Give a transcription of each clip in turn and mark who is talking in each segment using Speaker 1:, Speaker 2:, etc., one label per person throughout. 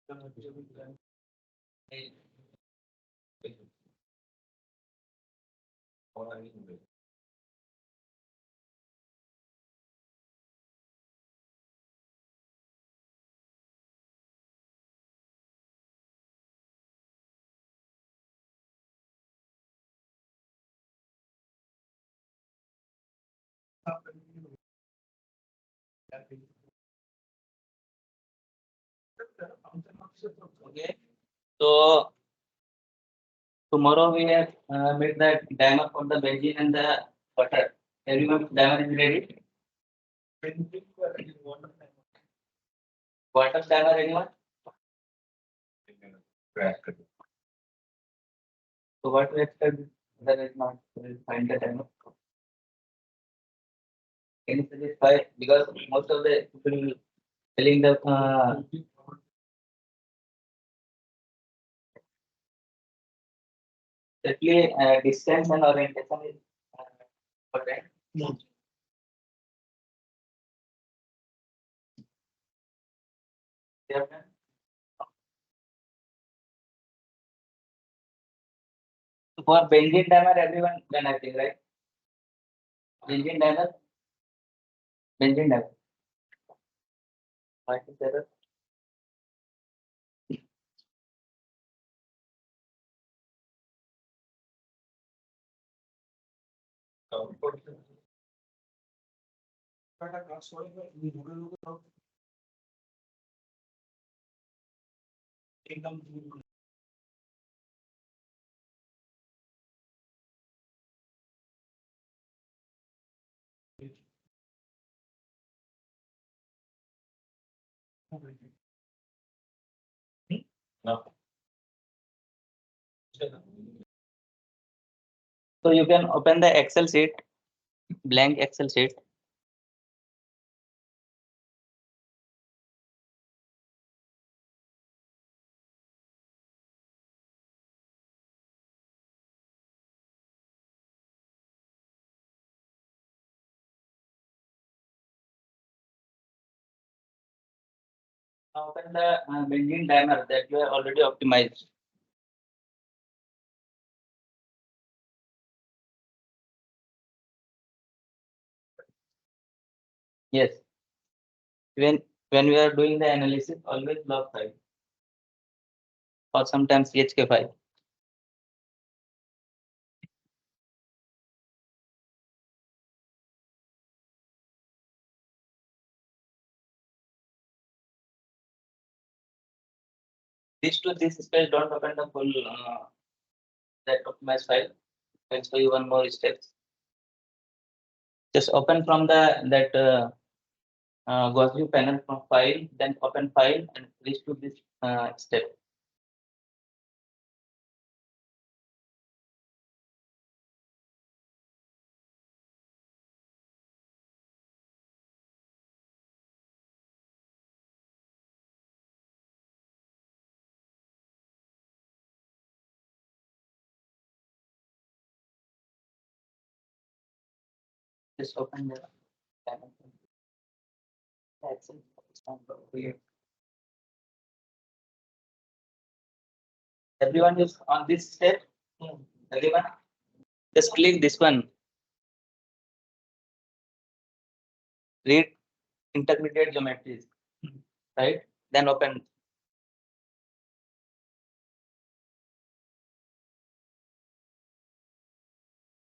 Speaker 1: Okay. So tomorrow we have made the dimer for the benzene and the water. Everyone, dimer is ready. Water dimer, anyone? So what we expect that is not will find the dimer. Can you suggest why? Because most of the people telling the certainly distance and orientation is important. Yeah. So for benzene dimer, everyone done I think, right? Benzene dimer, benzene dimer. What is the no. So you can open the Excel sheet, blank Excel sheet. Now open the benzene dimer that you have already optimized. Yes. When we are doing the analysis, always log file or sometimes CHK file. This to this space, don't open the full that optimized file. I'll show you one more steps. Just open from the that Gauss view panel from file, then open file and reach to this step. Just open the panel. That's it. Weird. Everyone is on this step. Everyone, just click this one. Read intermediate geometries, right? Then open.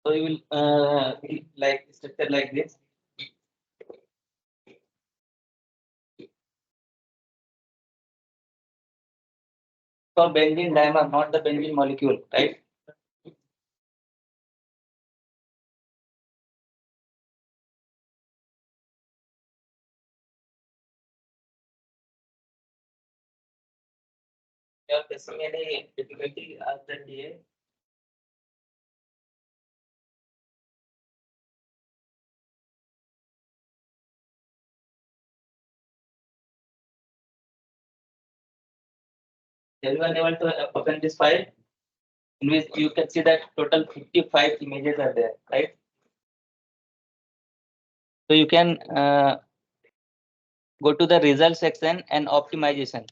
Speaker 1: So you will like structure like this. So benzene dimer, not the benzene molecule, right? You are facing any difficulty after DA? Everyone able to open this file? In which you can see that total 55 images are there, right? So you can go to the result section and optimization.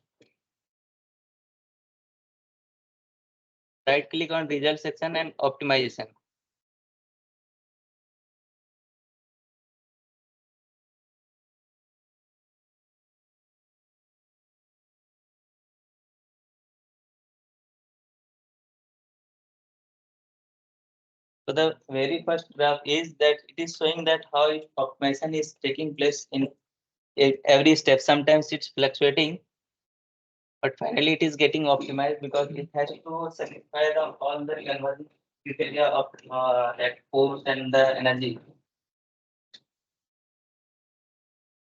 Speaker 1: Right click on result section and optimization. So the very first graph is that it is showing that how optimization is taking place in every step. Sometimes it's fluctuating, but finally it is getting optimized because it has to satisfy all the conversion criteria of that force and the energy.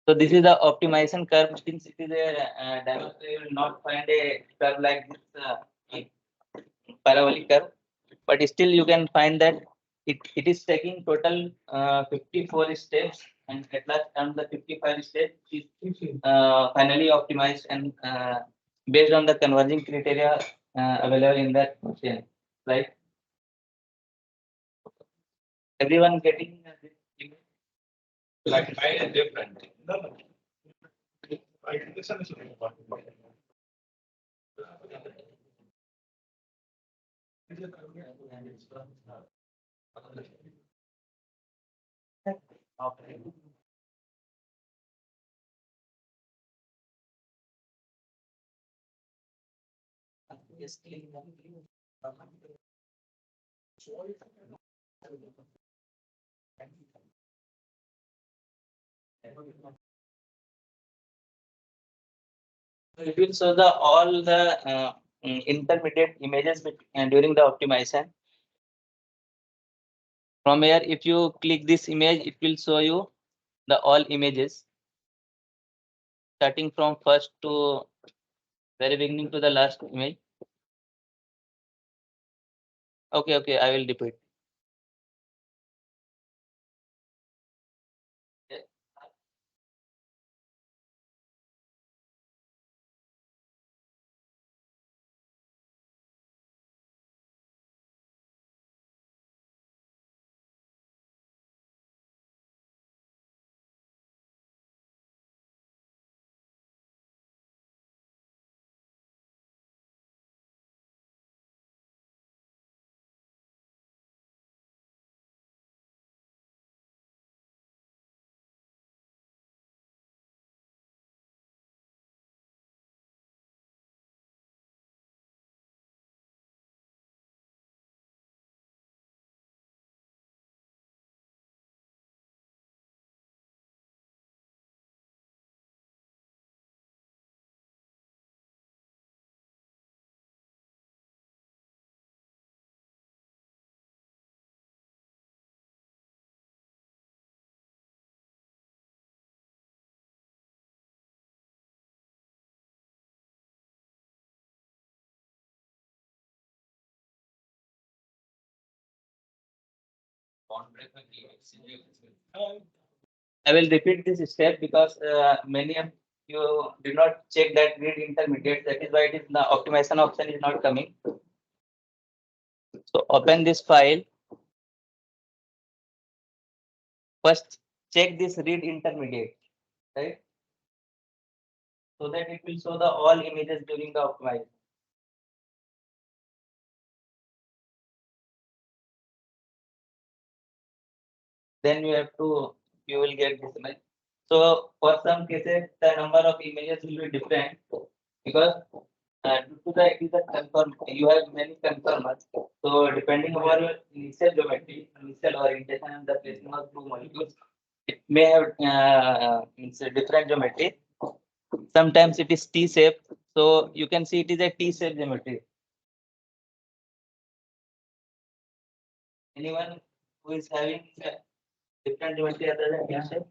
Speaker 1: So this is the optimization curve. Since it is a diameter, you will not find a curve like this parabolic curve, but still you can find that it is taking total 54 steps, and at last on the 55 steps is finally optimized and based on the converging criteria available in that chain, right? Everyone getting this image?
Speaker 2: Like mine is different. No, no. This one is
Speaker 1: Yes, click. It will show the all the intermediate images during the optimization. From here, if you click this image, it will show you the all images starting from first to very beginning to the last image. Okay, okay, I will repeat. I will repeat this step because many of you did not check that read intermediate. That is why it is the optimization option is not coming. So open this file. First, check this read intermediate, right? So that it will show the all images during the optimization. Then you will get this image. So for some cases, the number of images will be different because due to the it is a confirm, you have many confirmers. So depending on your initial geometry, initial orientation, and the placement of two molecules, it may have it's a different geometry. Sometimes it is T shape, so you can see it is a T shape geometry. Anyone who is having a different geometry other than T shape?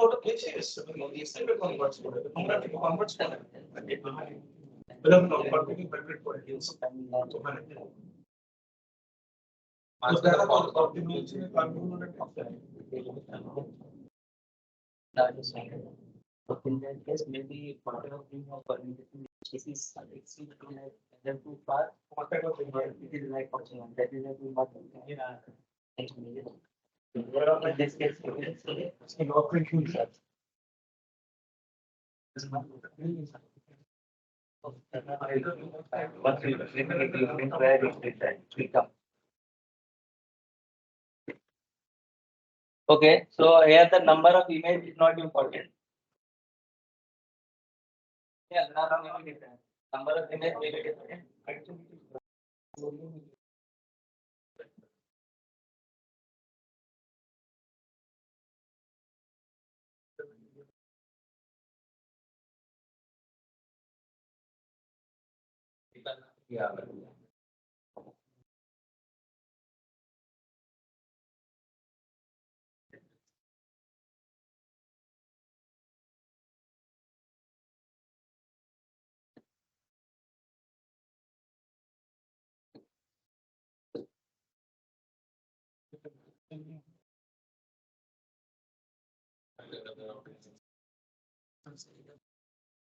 Speaker 2: Out of places, converts converts So there are optimization
Speaker 1: So in that case, maybe whatever we have permitted, this is exceed like either too far,
Speaker 2: what type of thing?
Speaker 1: or it is like optional. That is like what.
Speaker 2: Yeah.
Speaker 1: In this case, it is
Speaker 2: In operation set.
Speaker 1: once we eliminate the event where it will come. Okay, so here the number of image is not important. Yeah, now maybe different. Number of image may be different. Yeah. So,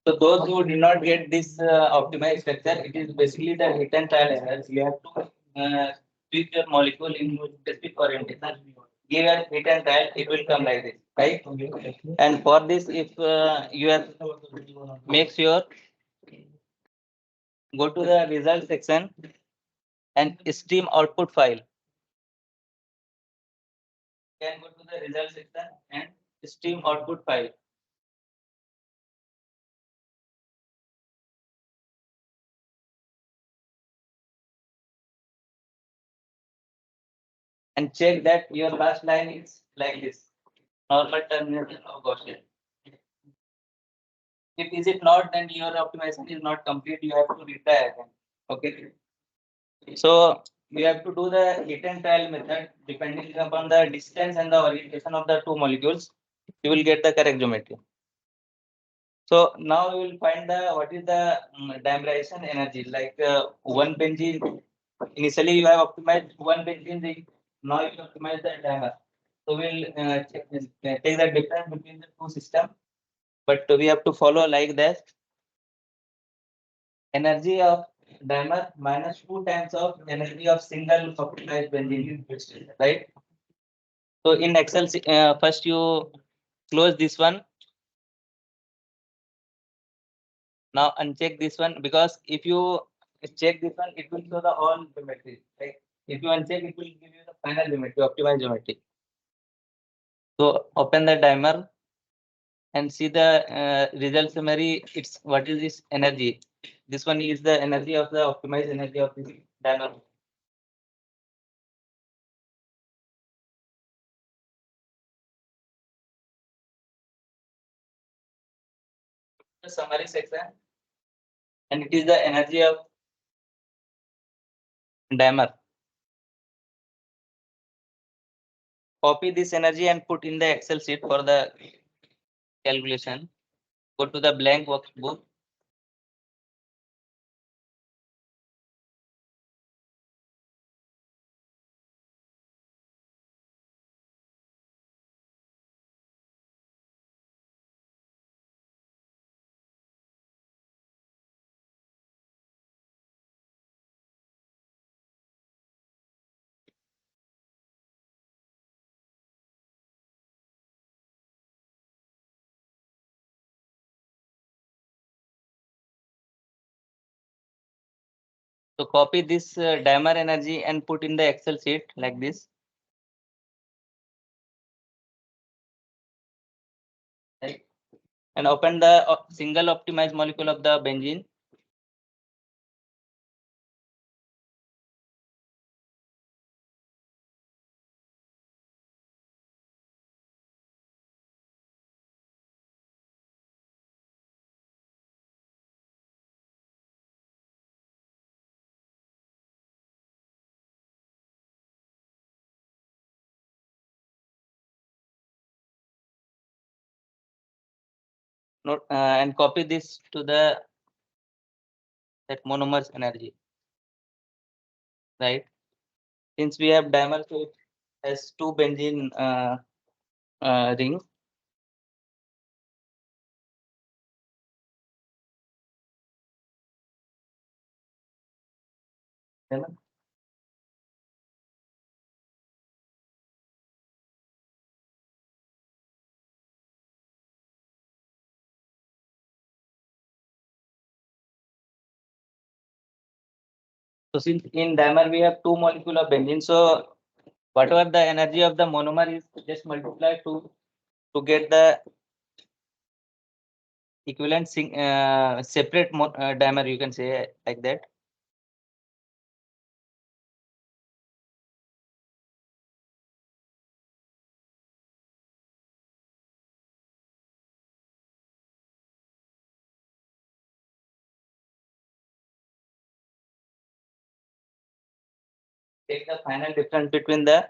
Speaker 1: so those who did not get this optimized structure, it is basically the hit and trial errors. You have to tweak your molecule in specific orientation. Give a hit and trial, it will come like this, right? And for this, if you have make sure go to the result section and stream output file. Can go to the result section and stream output file. And check that your last line is like this. Normal termination of Gaussian. If is it not, then your optimization is not complete. You have to retry again. Okay. So you have to do the hit and trial method depending upon the distance and the orientation of the two molecules. You will get the correct geometry. So now you will find the what is the dimerization energy. Like one benzene. Initially you have optimized one benzene ring. Now you optimize the dimer. So we'll take the difference between the two systems. But we have to follow like that. Energy of dimer minus 2 times of energy of single optimized benzene, right? So in Excel, first you close this one. Now uncheck this one, because if you check this one, it will show the all geometry, right? If you uncheck, it will give you the final geometry, optimized geometry. So open the dimer and see the result summary. It's what is this energy? This one is the energy of the optimized energy of this dimer. The summary section, and it is the energy of dimer. Copy this energy and put in the Excel sheet for the calculation. Go to the blank workbook. So copy this dimer energy and put in the Excel sheet like this. Right. And open the single optimized molecule of the benzene. Note and copy this to the that monomers energy. Right. Since we have dimer, so it has two benzene rings. So since in dimer we have two molecule of benzene, so whatever the energy of the monomer is, just multiply to get the equivalent separate dimer, you can say like that. Take the final difference between the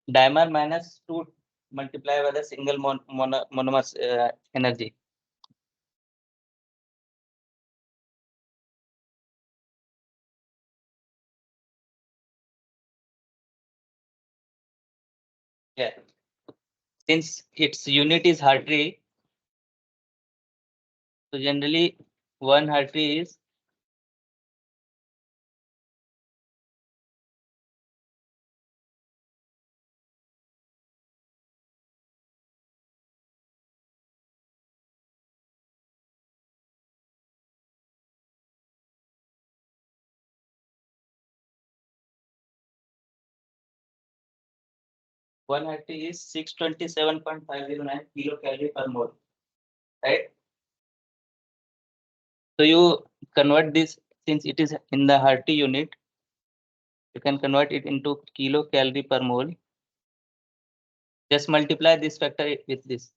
Speaker 1: dimer minus 2 multiply by the single monomer's energy. Yeah. Since its unit is Hartree, so generally 1 Hartree is 627.509 kilocalorie per mole, right? So you convert this, since it is in the Hartree unit, you can convert it into kilocalorie per mole. Just multiply this factor with this.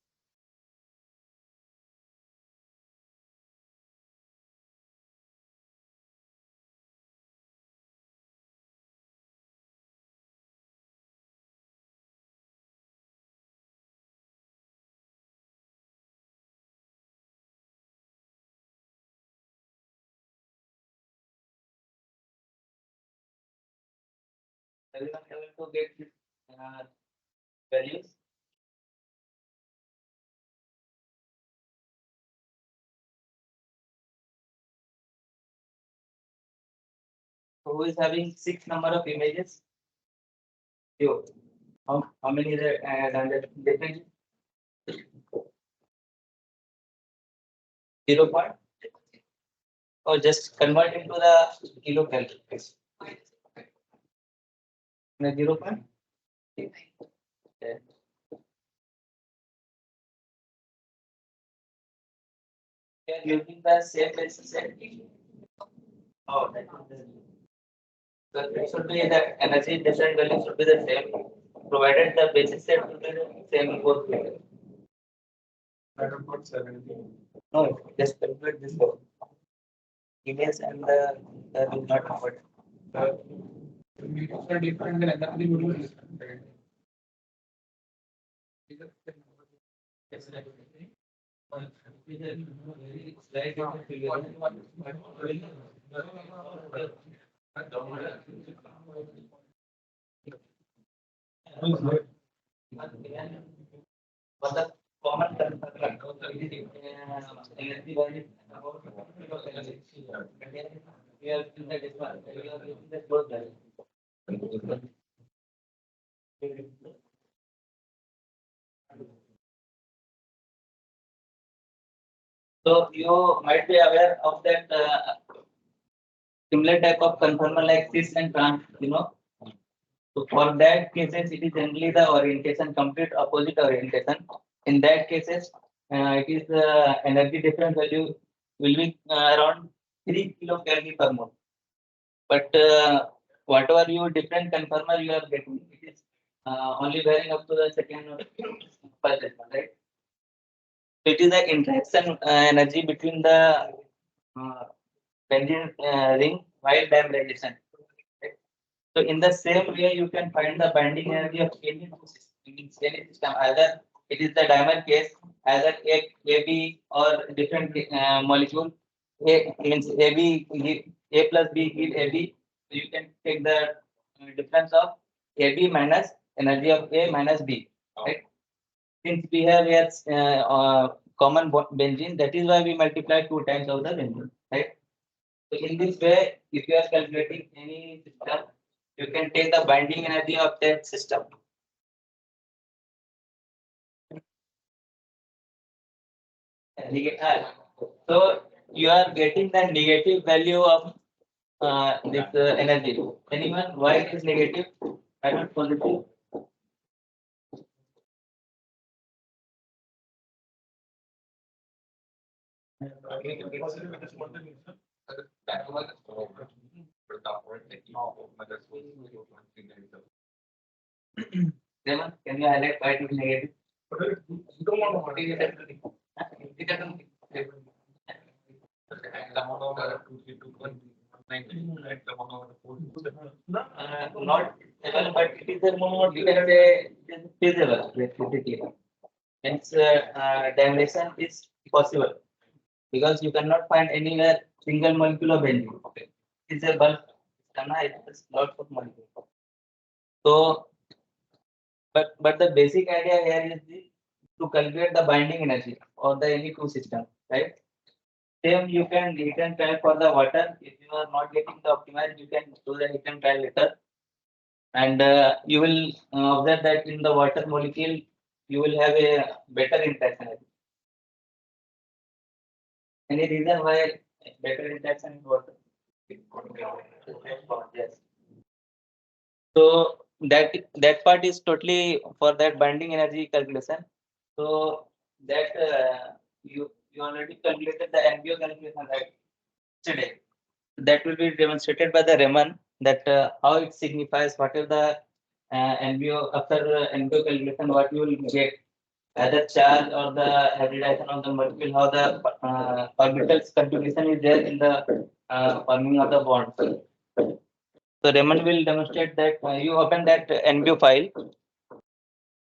Speaker 1: Everyone able to get this values? So who is having 6 number of images? You. How many is done that different? 0 point? Or just convert into the kilocalories. 0 point? Okay. We are using the same basis set. Oh, that is the. So it should be the energy different value should be the same, provided the basis set will be the same in both cases. No, just calculate this one. Image and the will not convert.
Speaker 2: Meters are different, then energy will be different, right?
Speaker 1: Yes, right. Very But the common energy value about we are in the different, we are using the close value. So you might be aware of that similar type of conformer like cis and trans, So for that cases, it is generally the orientation, complete opposite orientation. In that cases, it is the energy difference value will be around 3 kilocalorie per mole. But whatever you different conformer you are getting, it is only varying up to the second or first decimal, right? So it is the interaction energy between the benzene ring while dimerization. Right? So in the same way, you can find the binding energy of any two any system. Either it is the dimer case, either AB or different molecule. A means AB A plus B give AB. So you can take the difference of AB minus energy of A minus B. Right? Since we have here common benzene, that is why we multiply 2 times of the benzene. Right? So in this way, if you are calculating any system, you can take the binding energy of that system. So you are getting the negative value of this energy. Anyone, why it is negative? I not positive. Raymond, can you highlight why it is negative? Not able, but it is a more, we can say it is feasible, basically. Hence, dilution is possible because you cannot find anywhere single molecule of benzene. Okay, it's a bulk. It has lots of molecules. So, but the basic idea here is to calculate the binding energy of the any two system, right? Same you can try for the water. If you are not getting the optimized, you can do the heat and trial later. And you will observe that in the water molecule, you will have a better interaction. Any reason why better interaction in water? Yes. So that part is totally for that binding energy calculation. So that you already calculated the NBO calculation right today. That will be demonstrated by the Raman that how it signifies what is the NBO after NBO calculation what you will get either charge or the hybridization of the molecule, how the orbital's contribution is there in the forming of the bond. So Raymond will demonstrate that you open that NBO file.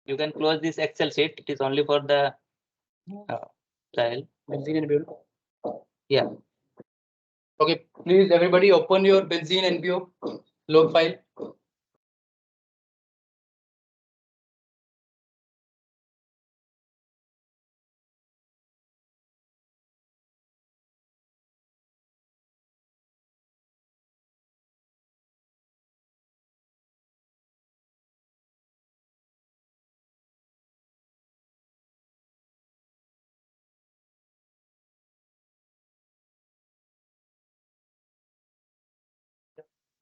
Speaker 1: You can close this Excel sheet. It is only for the trial.
Speaker 3: Benzene NBO.
Speaker 1: Yeah.
Speaker 3: Okay, please everybody open your benzene NBO log file.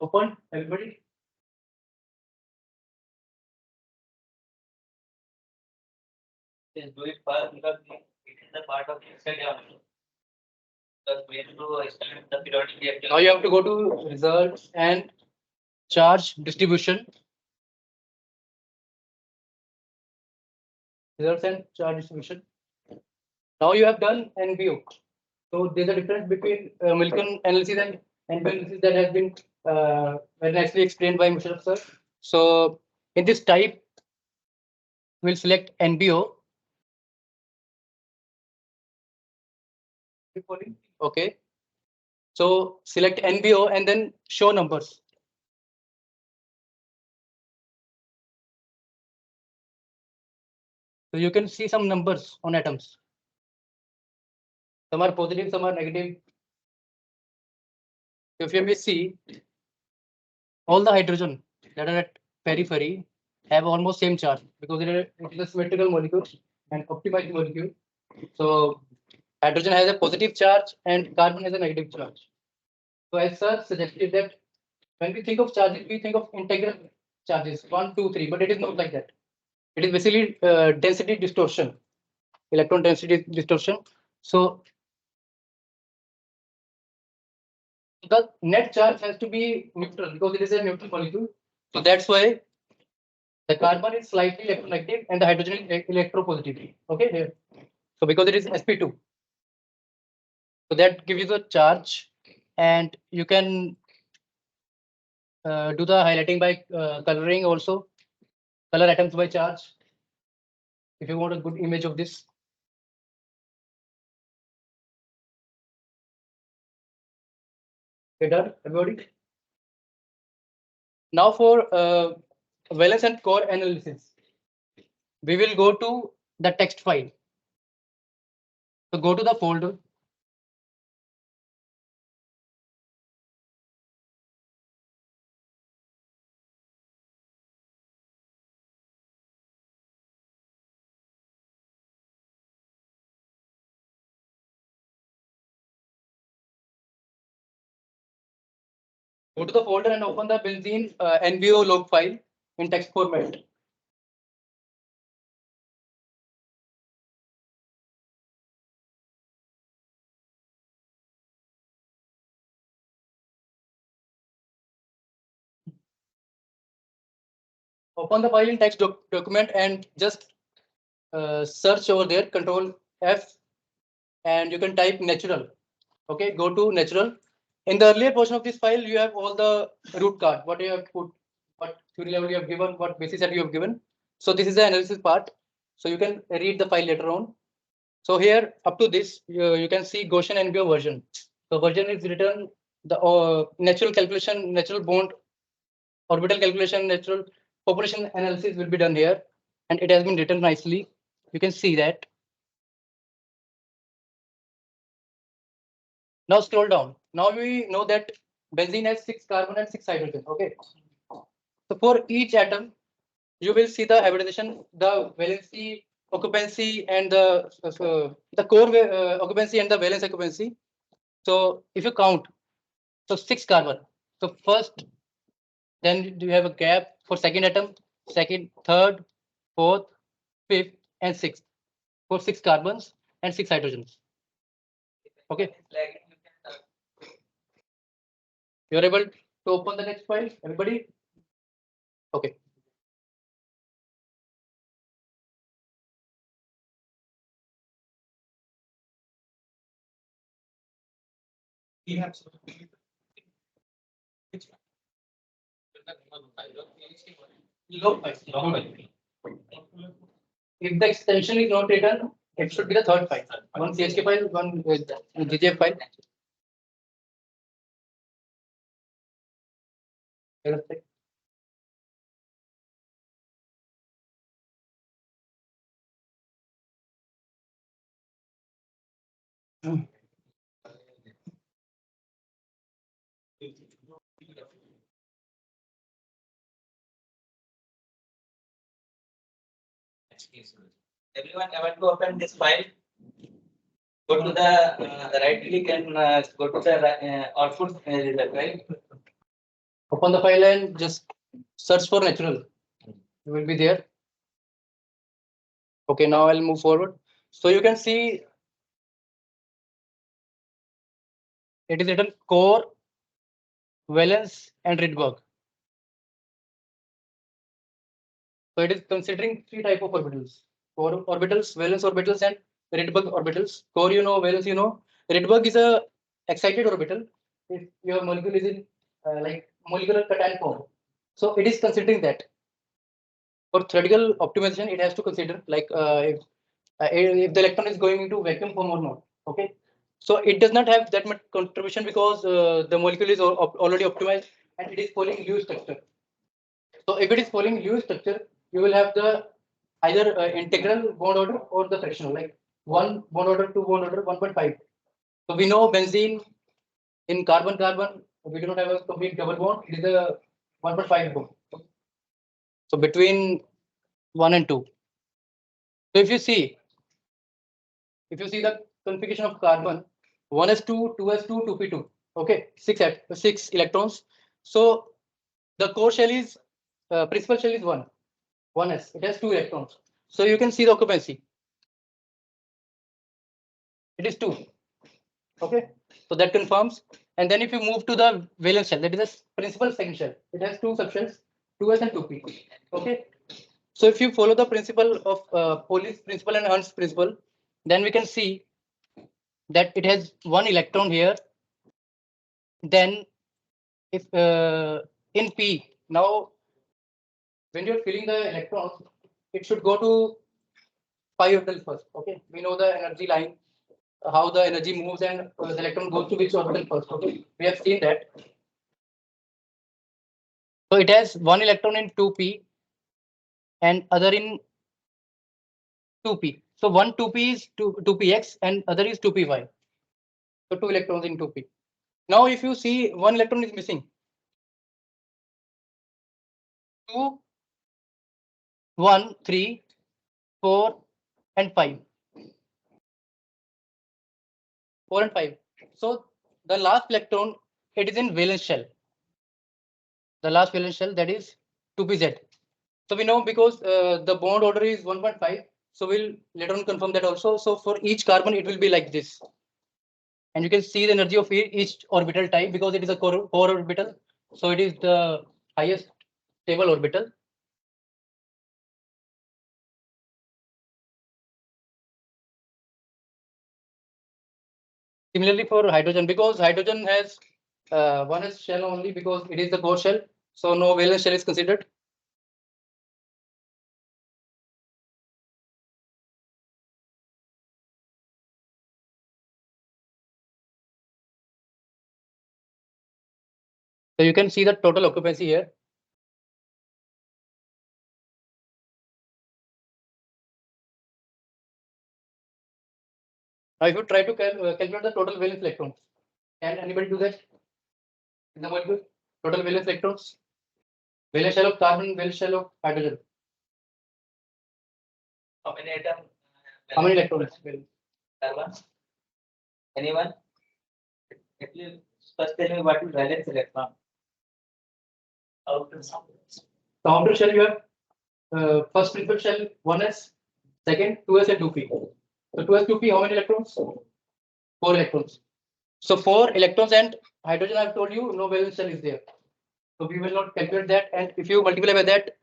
Speaker 3: Open everybody.
Speaker 1: Just do it fast because it is a part of the study also. Because we have to start the periodic reaction.
Speaker 3: Now you have to go to results and charge distribution. Results and charge distribution. Now you have done NBO. So there's a difference between Millikan analysis and NBO analysis that has been very nicely explained by Musharraf sir. So in this type, we'll select NBO. Okay. So select NBO and then show numbers. So you can see some numbers on atoms. Some are positive, some are negative. If you may see, all the hydrogen that are at periphery have almost same charge because it is a symmetrical molecule and optimized molecule. So hydrogen has a positive charge and carbon has a negative charge. So as sir suggested that when we think of charges, we think of integral charges 1, 2, 3, but it is not like that. It is basically density distortion, electron density distortion. So the net charge has to be neutral because it is a neutral molecule. So that's why the carbon is slightly electronegative and the hydrogen is electropositive. Okay, here. So because it is sp2, so that gives you the charge, and you can do the highlighting by coloring also, color atoms by charge. If you want a good image of this. Okay, done, everybody. Now for valence and core analysis, we will go to the text file. So go to the folder. Go to the folder and open the benzene NBO log file in text format. Open the file in text document and just search over there, Control F, and you can type natural. Okay, go to natural. In the earlier portion of this file, you have all the root card, what you have put, what theory level you have given, what basis set you have given. So this is the analysis part. So you can read the file later on. So here up to this, you can see Gaussian NBO version. So version is written the natural calculation, natural bond, orbital calculation, natural population analysis will be done here, and it has been written nicely. You can see that. Now scroll down. Now we know that benzene has 6 carbon and 6 hydrogen. Okay. So for each atom, you will see the hybridization, the valency, occupancy, and the core occupancy and the valence occupancy. So if you count, so 6 carbon. So first, then you have a gap for second atom, second, third, fourth, fifth, and sixth. For 6 carbons and 6 hydrogens. Okay. You're able to open the next file, everybody? Okay.
Speaker 2: We have.
Speaker 3: Log file. If the extension is not written, it should be the third file. One CHK file, one GGF file.
Speaker 1: Everyone able to open this file? Go to the right click and go to the output result, right?
Speaker 3: Open the file and just search for natural. You will be there. Okay, now I'll move forward. So you can see it is written core, valence, and Rydberg. So it is considering 3 type of orbitals: core orbitals, valence orbitals, and Rydberg orbitals. Core, you know, valence, you know. Rydberg is a excited orbital. If your molecule is in like molecular cation form, so it is considering that. For theoretical optimization, it has to consider like if the electron is going into vacuum form or not. Okay, so it does not have that much contribution because the molecule is already optimized and it is following Lewis structure. So if it is following Lewis structure, you will have the either integral bond order or the fractional, like 1 bond order, 2 bond order, 1.5. So we know benzene in carbon-carbon, we do not have a complete double bond. It is a 1.5 bond. So between 1 and 2. So if you see the configuration of carbon, 1s2, 2s2, 2p2. Okay, six electrons. So the core shell is principal shell is 1s. It has 2 electrons. So you can see the occupancy. It is 2. Okay, so that confirms. And then if you move to the valence shell, that is the principal second shell. It has 2 subshells, 2s and 2p. Okay, so if you follow the principle of Pauli's principle and Hund's principle, then we can see that it has 1 electron here. Then if in p, now when you're filling the electrons, it should go to pi orbital first. Okay, we know the energy line, how the energy moves, and the electron goes to which orbital first. Okay, we have seen that. So it has 1 electron in 2p and other in 2p. So one 2p is 2px and other is 2py. So 2 electrons in 2p. Now if you see 1 electron is missing. 2, 1, 3, 4 and 5. 4 and 5. So the last electron, it is in valence shell. The last valence shell, that is 2pz. So we know because the bond order is 1.5. So we'll later on confirm that also. So for each carbon, it will be like this. And you can see the energy of each orbital type because it is a core orbital. So it is the highest stable orbital. Similarly for hydrogen, because hydrogen has 1s shell only because it is the core shell. So no valence shell is considered. So you can see the total occupancy here. Now if you try to calculate the total valence electrons, can anybody do that? In the molecule, total valence electrons, valence shell of carbon, valence shell of hydrogen.
Speaker 1: How many atoms?
Speaker 3: How many electrons?
Speaker 1: Carbon? Anyone? At least first tell me what is valence electron. Outer
Speaker 3: The outer shell you have first principal shell 1s, second 2s and 2p. So 2s 2p, how many electrons? 4 electrons. So 4 electrons and hydrogen, I've told you no valence shell is there. So we will not calculate that, and if you multiply by that,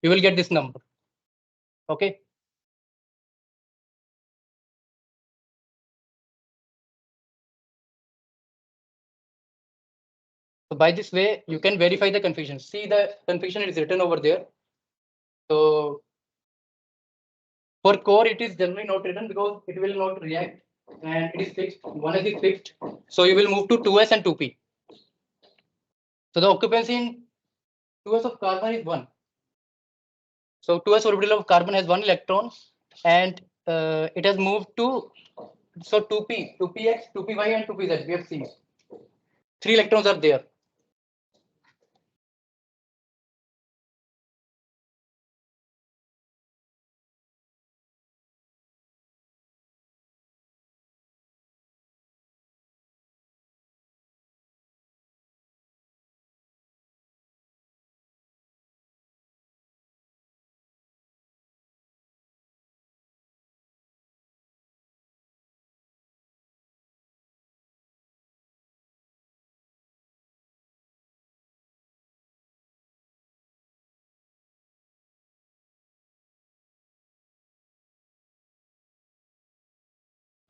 Speaker 3: you will get this number. Okay. So by this way, you can verify the confusion. See the confusion is written over there. So for core, it is generally not written because it will not react and it is fixed. 1s is fixed. So you will move to 2s and 2p. So the occupancy in 2s of carbon is 1. So 2s orbital of carbon has 1 electron and it has moved to, so 2p, 2px, 2py and 2pz. We have seen 3 electrons are there.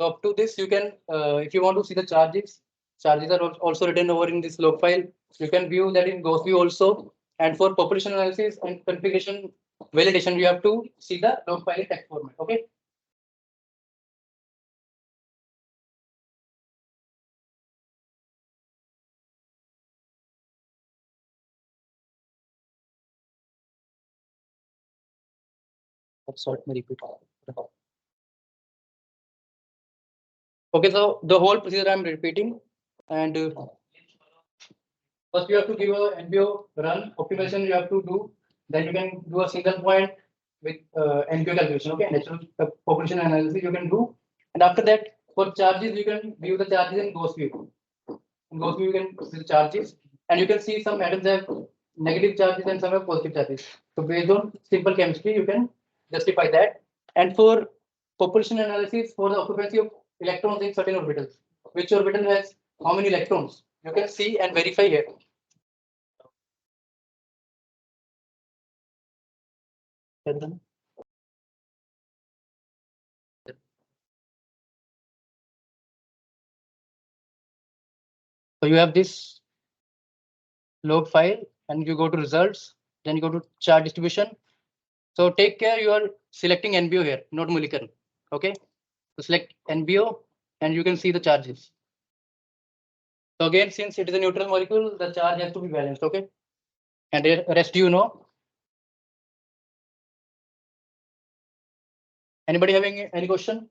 Speaker 3: So up to this, you can, if you want to see the charges are also written over in this log file. You can view that in Gauss view also. And for population analysis and configuration validation, you have to see the log file in text format. Okay. Sorry, let me repeat. Okay, so the whole procedure I'm repeating, and first you have to give a NBO run optimization. You have to do. Then you can do a single point with NBO calculation. Okay, natural population analysis you can do, and after that for charges you can view the charges in Gauss view. In both you can see the charges, and you can see some atoms have negative charges and some have positive charges. So based on simple chemistry, you can justify that. And for population analysis for the occupancy of electrons in certain orbitals, which orbital has how many electrons, you can see and verify here. So you have this log file and you go to results, then you go to chart distribution. So take care, you are selecting NBO here, not molecular. Okay. So select NBO and you can see the charges. So again, since it is a neutral molecule, the charge has to be balanced. Okay. And the rest you know. Anybody having any question?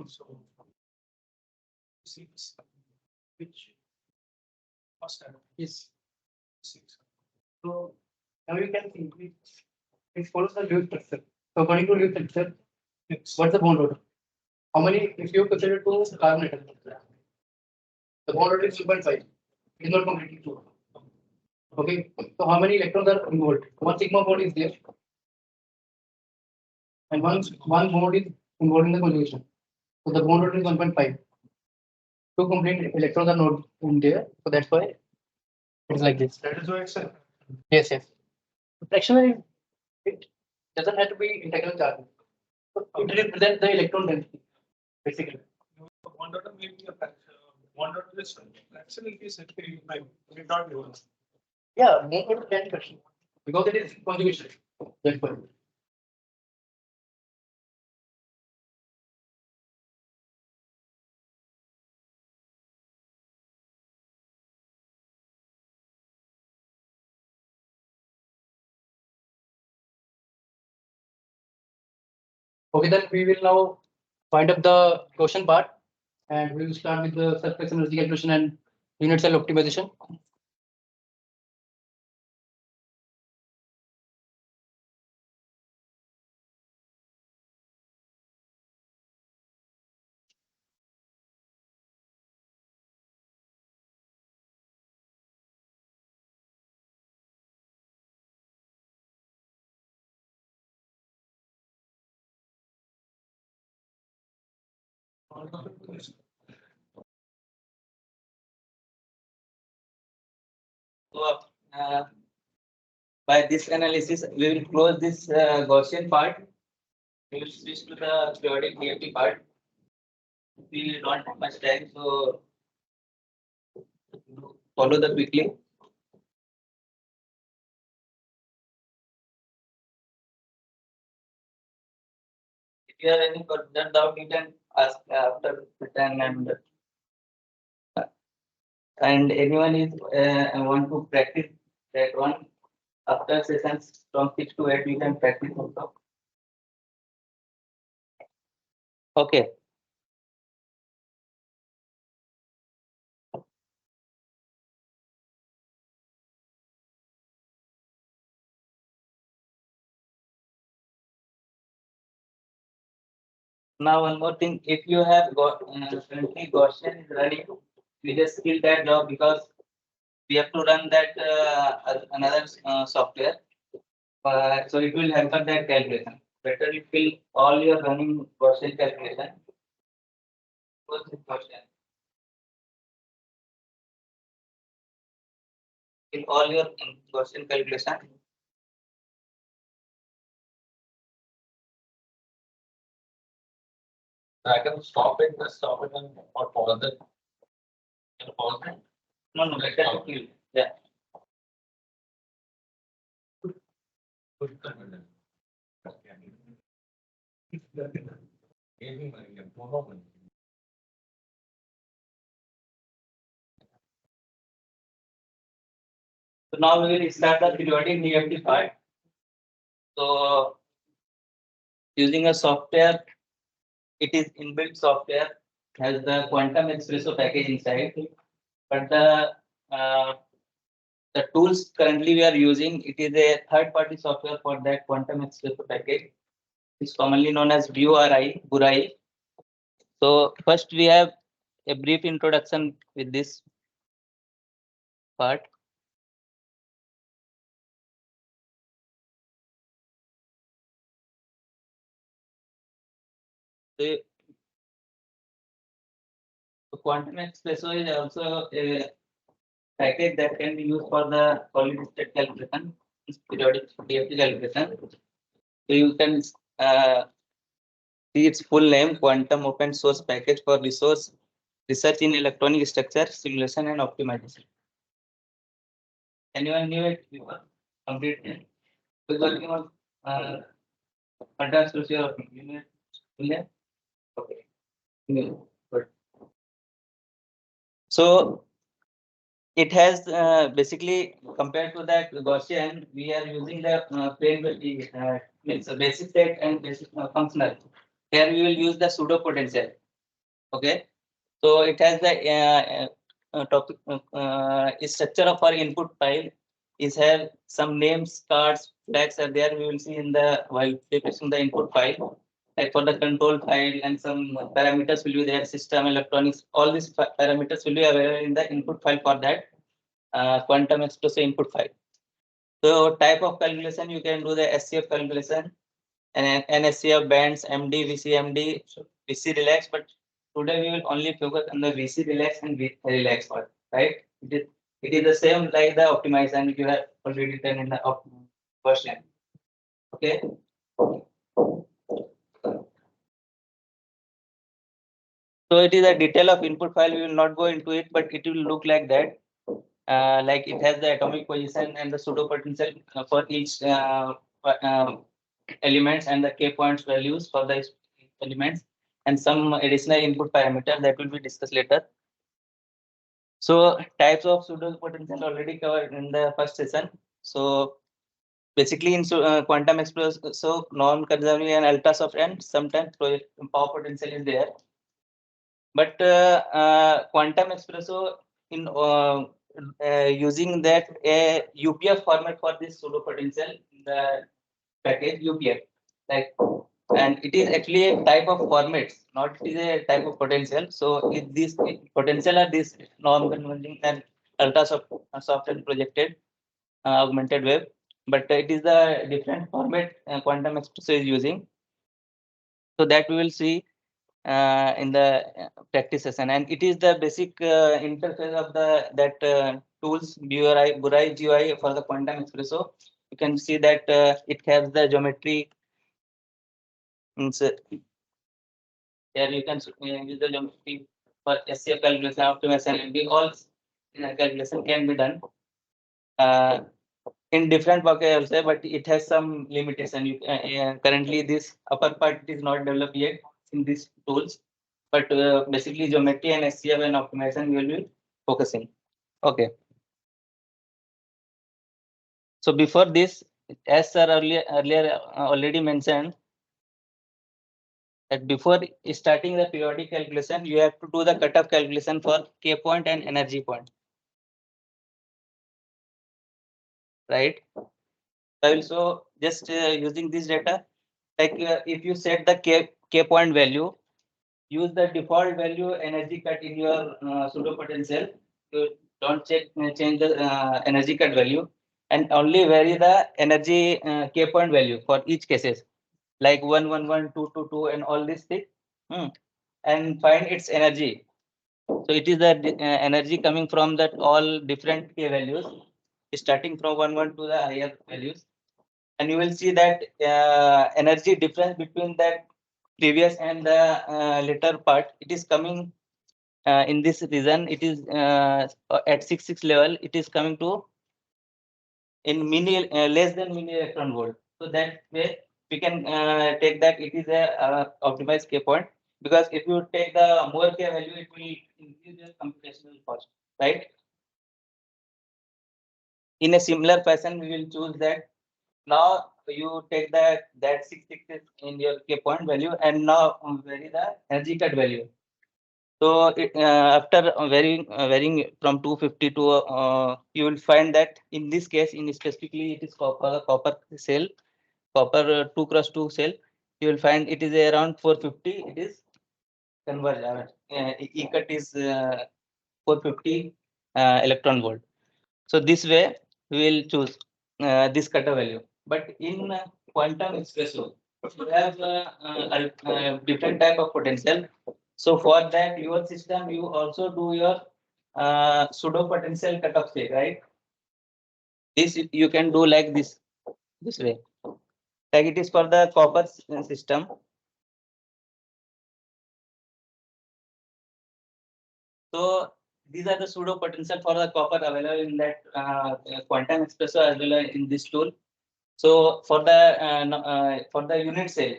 Speaker 2: So. See this, which. First time.
Speaker 3: Yes.
Speaker 2: Six.
Speaker 3: So now you can see it follows the Lewis structure. So according to Lewis structure, what's the bond order? How many, if you consider two carbon atoms, the bond order is 2.5. It is not completely true. Okay, so how many electrons are involved? One sigma bond is there, and one bond is involved in the conjugation. So the bond order is 1.5. Two complete electrons are not in there, so that's why it's like this.
Speaker 2: That is why it's a.
Speaker 3: Yes, yes. Fractional, it doesn't have to be integral charge. So it represents the electron density, basically.
Speaker 2: One order may be a fraction. One order is fraction is simply by not given.
Speaker 3: Yeah, more than 10%. Because it is conjugation. That's why. Okay, then we will now find up the question part, and we will start with the surface energy calculation and unit cell optimization.
Speaker 1: So, by this analysis, we will close this Gaussian part. We will switch to the periodic DFT part. We don't have much time, so follow the quickly. If you have any further doubt, you can ask after the time, and anyone is want to practice that one after sessions from 6 to 8, we can practice also. Okay. Now one more thing, if you have got currently Gaussian is running, we just kill that job because we have to run that another software. So it will hamper that calculation. Better you fill all your running Gaussian calculation. Gaussian. In all your Gaussian calculation.
Speaker 2: I can stop it, just stop it and or pause it. Can pause it.
Speaker 1: No, better to kill. Yeah.
Speaker 2: Good.
Speaker 1: So now we will start the periodic DFT part. So using a software, it is inbuilt software, has the Quantum Espresso package inside. But uh, the tools currently we are using, it is a third-party software for that Quantum Espresso package. It's commonly known as Burai. So first we have a brief introduction with this part. The Quantum Espresso is also a package that can be used for the solid state calculation, periodic DFT calculation. So you can see its full name, Quantum Open Source Package for Research in Electronic Structure, Simulation and Optimization. Anyone knew it before? Completely. Who's working on Quantum Espresso? Okay. Good. So it has basically compared to that Gaussian, we are using the plane it's a basic state and basic functional. Here we will use the pseudo potential. Okay, so it has the topic structure of our input file is have some names, cards, flags are there. We will see in the while preparing the input file. Like for the control file and some parameters will be there, system, electronics, all these parameters will be available in the input file for that Quantum Espresso input file. So type of calculation, you can do the SCF calculation and NSCF bands, MD, VCMD, VC relax, but today we will only focus on the VC relax and VC relax part, right? It is the same like the optimization you have already written in the question. Okay. So it is a detail of input file. We will not go into it, but it will look like that. Like it has the atomic position and the pseudo potential for each elements and the K points values for the elements and some additional input parameter that will be discussed later. So types of pseudo potential already covered in the first session. So basically in Quantum Espresso, so non-conserving and ultra soft and sometimes power potential is there. But Quantum Espresso in using that a UPF format for this pseudo potential in the package UPF, like, and it is actually a type of formats, not it is a type of potential. So if this potential are this non-converging and ultra soft and projected augmented wave, but it is the different format Quantum Espresso is using. So that we will see in the practice session, and it is the basic interface of the tools Burai GUI for the Quantum Espresso. You can see that it has the geometry. Here you can use the geometry for SCF calculation, optimization, and all calculation can be done in different package also, but it has some limitation. You currently this upper part is not developed yet in these tools, but basically geometry and SCF and optimization we will be focusing. Okay. So before this, as sir earlier already mentioned, that before starting the periodic calculation, you have to do the cutoff calculation for K point and energy point, right? Also, just using this data, like if you set the K point value, use the default value energy cut in your pseudo potential. You don't change the energy cut value, and only vary the energy K point value for each cases, like 111, 222, and all these things, and find its energy. So it is the energy coming from that all different K values, starting from 11 to the higher values, and you will see that energy difference between that previous and the later part. It is coming in this region. It is at 6.6 level. It is coming to in less than milli electron volt. So that way we can take that it is a optimized K point, because if you take the more K value, it will increase your computational cost, right? In a similar fashion, we will choose that. Now you take that 666 in your K point value, and now vary the energy cut value. So after varying from 250 to you will find that in this case, in specifically it is copper cell, copper 2 cross 2 cell. You will find it is around 450. It is converge. E cut is 450 electron volt. So this way we will choose this cutter value. But in quantum espresso, you have different type of potential. So for that your system, you also do your pseudo potential cutoff state, right? This you can do like this way. Like it is for the copper system. So these are the pseudo potential for the copper available in that quantum espresso as well as in this tool. So for the unit cell,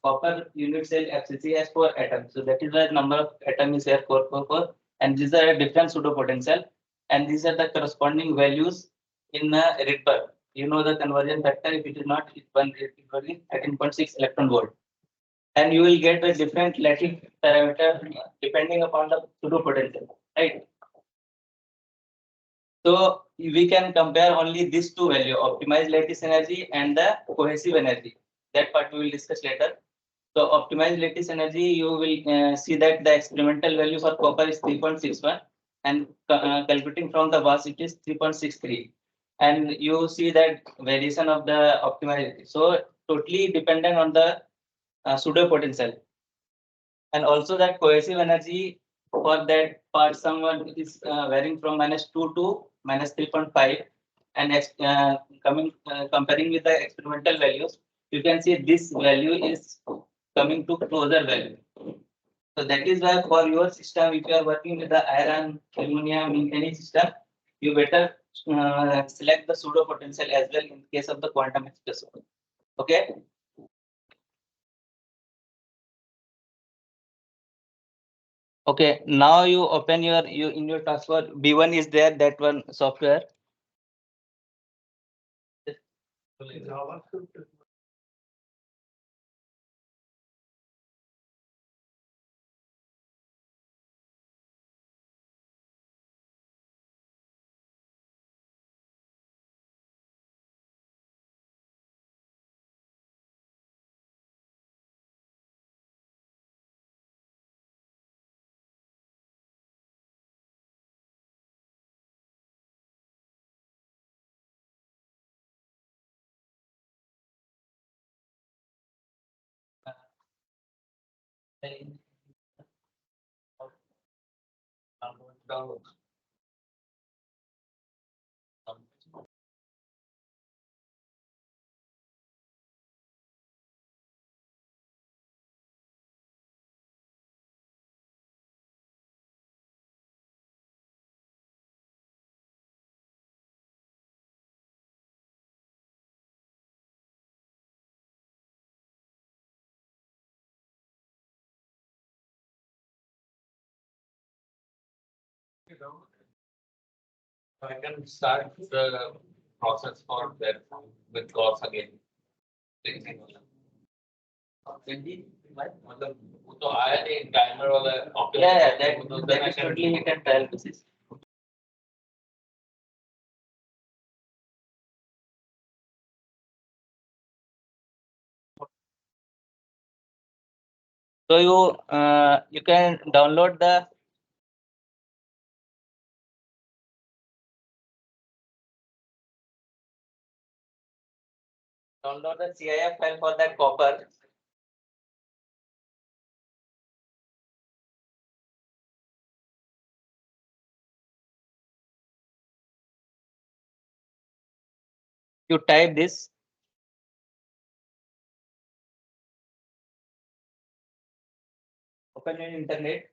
Speaker 1: copper unit cell FCC has 4 atoms. So that is why number of atom is here 444, and these are different pseudo potential, and these are the corresponding values in Rydberg. You know the conversion factor. If it is not, it will be 13.6 electron volt, and you will get a different lattice parameter depending upon the pseudo potential, right? So we can compare only these two values, optimized lattice energy and the cohesive energy. That part we will discuss later. So optimized lattice energy, you will see that the experimental value for copper is 3.61, and calculating from the VAS it is 3.63. And you see that variation of the optimized. So totally dependent on the pseudo potential. And also that cohesive energy for that part, someone is varying from -2 to -3.5, and comparing with the experimental values, you can see this value is coming to closer value. So that is why for your system, if you are working with the iron, aluminum in any system, you better select the pseudo potential as well in case of the quantum espresso. Okay. Okay, now you open you in your taskbar. B1 is there, that one software. Download.
Speaker 2: I can start the process for that with Gauss again. मतलब वो तो आया नहीं timer वाला
Speaker 1: Yeah, that is totally hit and trial basis. So you can download the CIF file for that copper. You type this. Open your internet.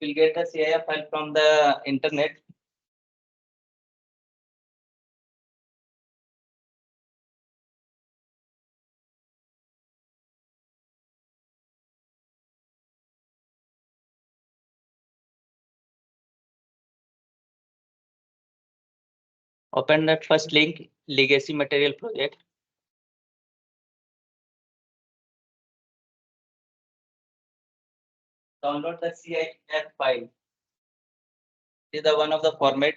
Speaker 1: You'll get the CIF file from the internet. Open that first link, legacy material project. Download the CIF file. This is the one of the format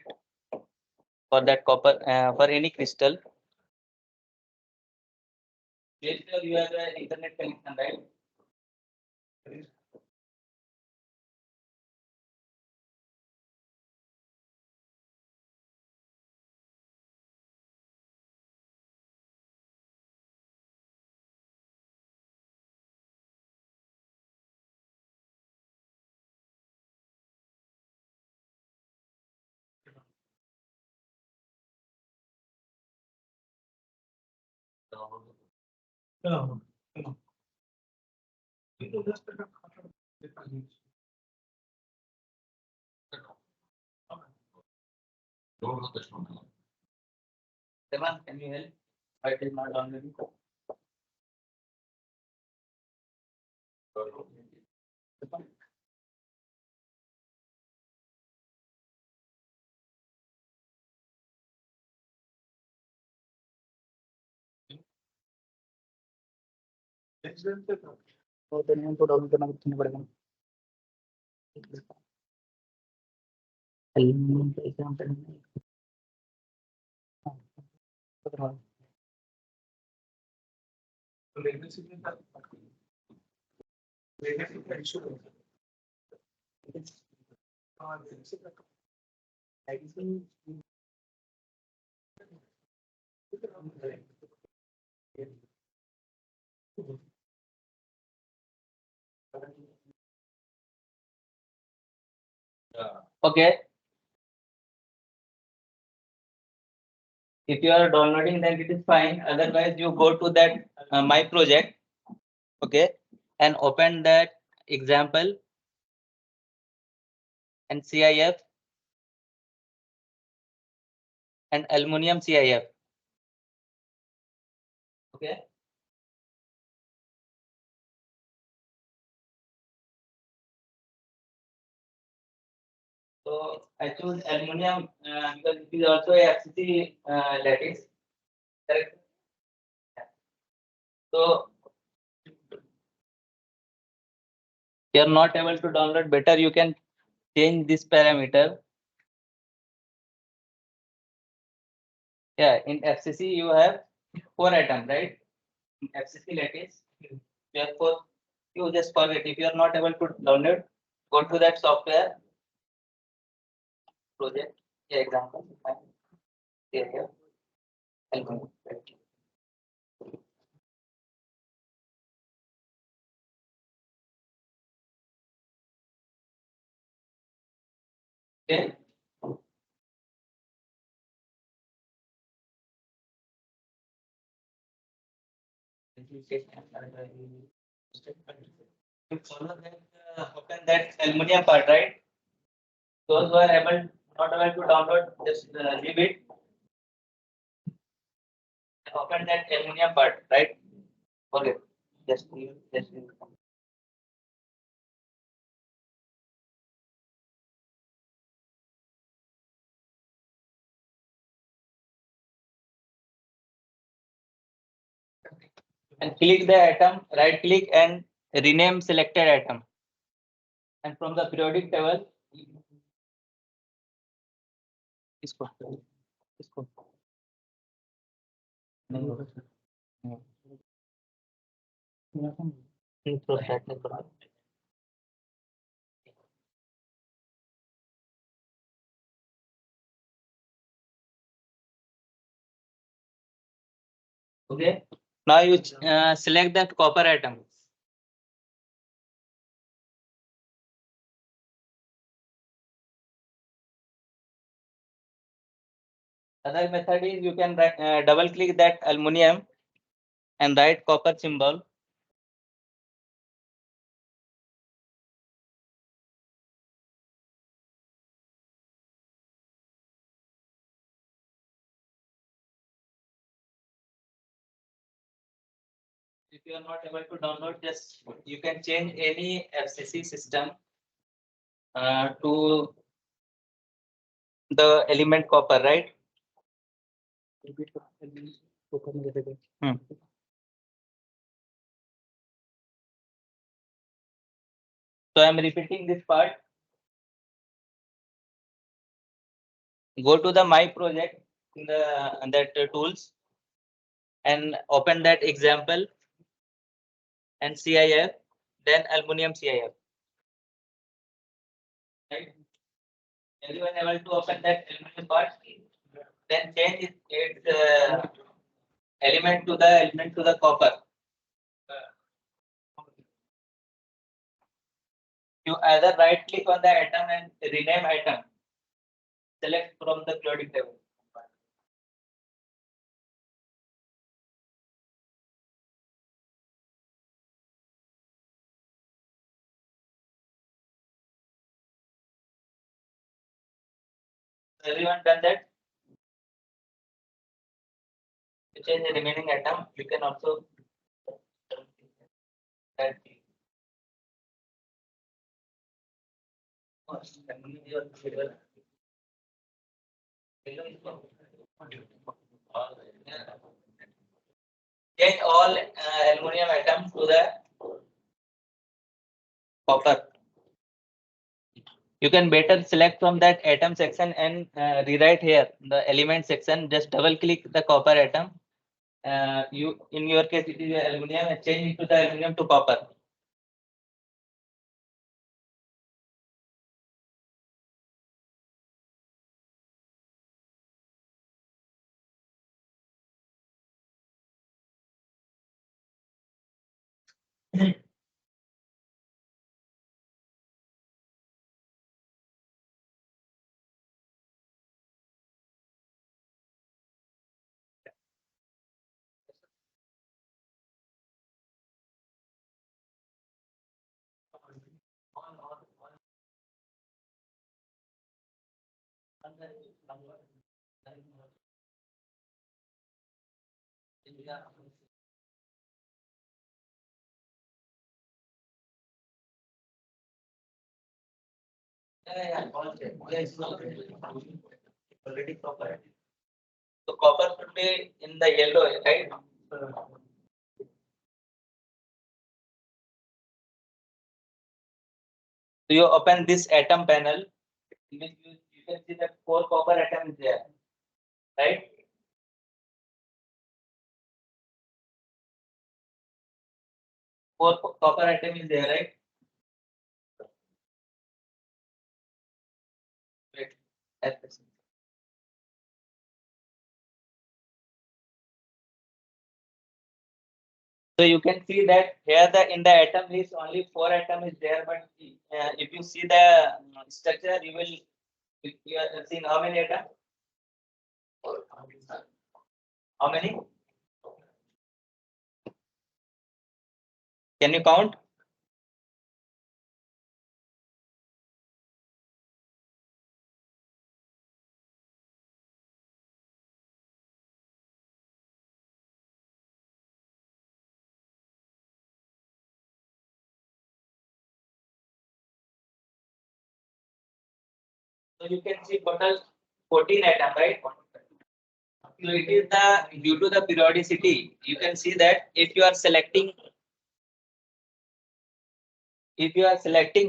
Speaker 1: for that copper for any crystal. Make sure you have the internet connection, right? Devan, can you help? Why it is not downloading? तो तेरे को download करना कितना पड़ेगा? Element example Okay. If you are downloading, then it is fine. Otherwise, you go to that my project, okay, and open that example and CIF and aluminum CIF. Okay. So I choose aluminum because it is also a FCC lattice. Correct. So you are not able to download, better you can change this parameter. Yeah, in FCC you have 4 items, right? In FCC lattice, therefore you just forget. If you are not able to download, go to that software project. Yeah, example. Here. Aluminum. Okay. Follow that, open that aluminum part, right? Those who are not able to download, just leave it. Open that aluminum part, right? Okay. Just leave. And click the atom, right click and rename selected atom. And from the periodic table, इसको okay. Now you select that copper atom. Other method is you can double click that aluminum and write copper symbol. If you are not able to download, just you can change any FCC system to the element copper, right? Hmm. So I'm repeating this part. Go to the My Project in the tools and open that example and CIF, then aluminum CIF. Right? Everyone able to open that aluminum part? Then change its element to the copper. You either right click on the atom and rename atom. Select from the periodic table. Everyone done that? To change the remaining atom, you can also that. Change all aluminum atoms to the copper. You can better select from that atom section and rewrite here the element section. Just double click the copper atom. You in your case it is aluminum and change it to the aluminum to copper. Already copper. So copper should be in the yellow, right? So you open this atom panel, in which you can see that 4 copper atoms there, right? Copper atom is there, right? Wait, F. So you can see that here in the atom list only 4 atom is there, but if you see the structure, you are seeing how many atom? How many? Can you count? So you can see total 14 atom, right? So it is due to the periodicity. You can see that if you are selecting